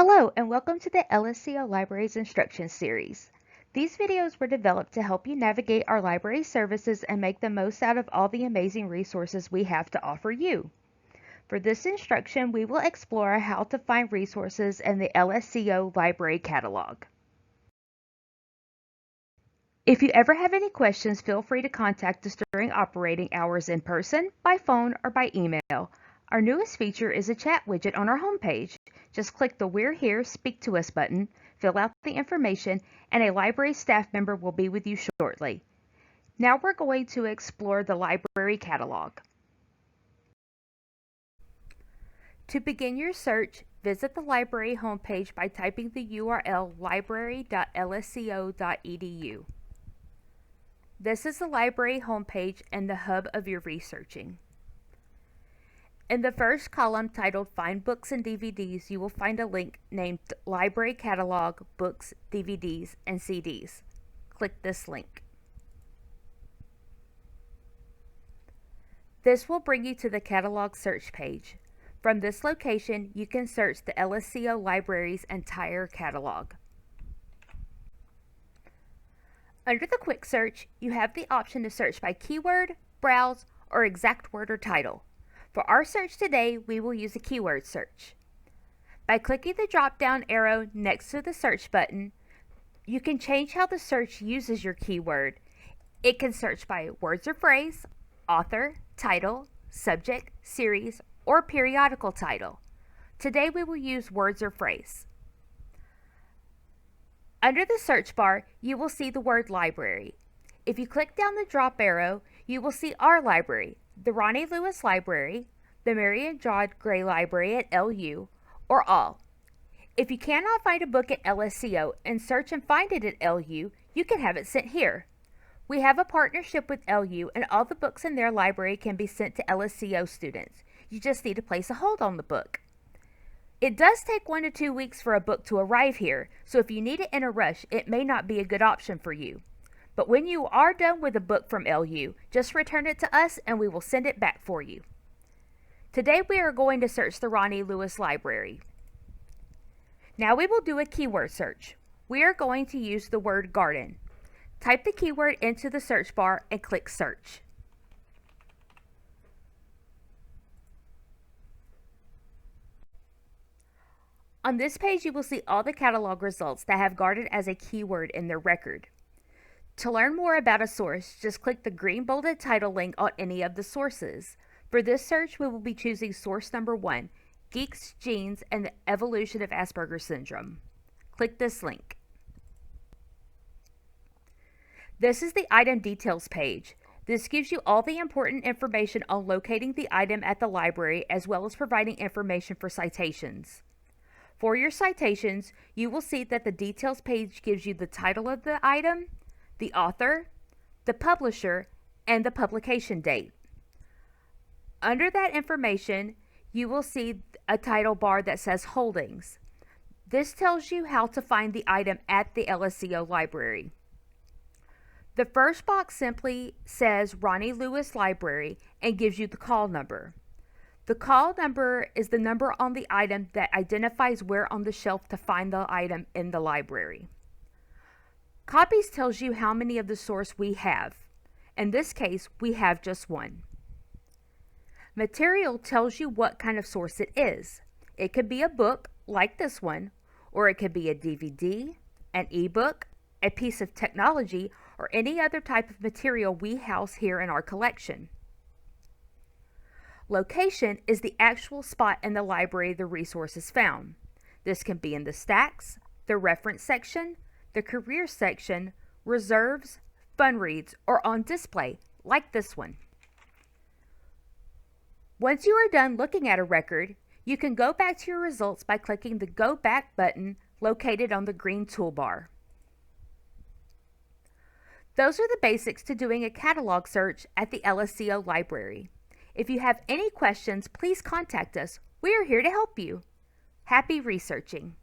Hello and welcome to the LSCO Library's Instruction Series. These videos were developed to help you navigate our library services and make the most out of all the amazing resources we have to offer you. For this instruction, we will explore how to find resources in the LSCO Library Catalog. If you ever have any questions, feel free to contact us during operating hours in person, by phone, or by email. Our newest feature is a chat widget on our homepage. Just click the We're Here, Speak to Us button, fill out the information, and a library staff member will be with you shortly. Now we're going to explore the library catalog. To begin your search, visit the library homepage by typing the URL library.lsco.edu. This is the library homepage and the hub of your researching. In the first column titled Find Books and DVDs, you will find a link named Library Catalog, Books, DVDs, and CDs. Click this link. This will bring you to the catalog search page. From this location, you can search the LSCO Library's entire catalog. Under the quick search, you have the option to search by keyword, browse, or exact word or title. For our search today, we will use a keyword search. By clicking the drop-down arrow next to the search button, you can change how the search uses your keyword. It can search by words or phrase, author, title, subject, series, or periodical title. Today we will use words or phrase. Under the search bar, you will see the word library. If you click down the drop arrow, you will see our library, the Ronnie Lewis Library, the Marion John Gray Library at LU, or all. If you cannot find a book at LSCO and search and find it at LU, you can have it sent here. We have a partnership with LU and all the books in their library can be sent to LSCO students. You just need to place a hold on the book. It does take 1 to 2 weeks for a book to arrive here, so if you need it in a rush, it may not be a good option for you. But when you are done with a book from LU, just return it to us and we will send it back for you. Today we are going to search the Ronnie Lewis Library. Now we will do a keyword search. We are going to use the word garden. Type the keyword into the search bar and click search. On this page you will see all the catalog results that have garden as a keyword in their record. To learn more about a source, just click the green bolded title link on any of the sources. For this search, we will be choosing source number 1, Geeks, Genes, and the Evolution of Asperger's Syndrome. Click this link. This is the item details page. This gives you all the important information on locating the item at the library as well as providing information for citations. For your citations, you will see that the details page gives you the title of the item, the author, the publisher, and the publication date. Under that information, you will see a title bar that says Holdings. This tells you how to find the item at the LSCO Library. The first box simply says Ronnie Lewis Library and gives you the call number. The call number is the number on the item that identifies where on the shelf to find the item in the library. Copies tells you how many of the source we have. In this case, we have just one. Material tells you what kind of source it is. It could be a book, like this one, or it could be a DVD, an ebook, a piece of technology, or any other type of material we house here in our collection. Location is the actual spot in the library the resource is found. This can be in the stacks, the reference section, the career section, reserves, fun reads, or on display, like this one. Once you are done looking at a record, you can go back to your results by clicking the Go Back button located on the green toolbar. Those are the basics to doing a catalog search at the LSCO Library. If you have any questions, please contact us. We are here to help you. Happy researching!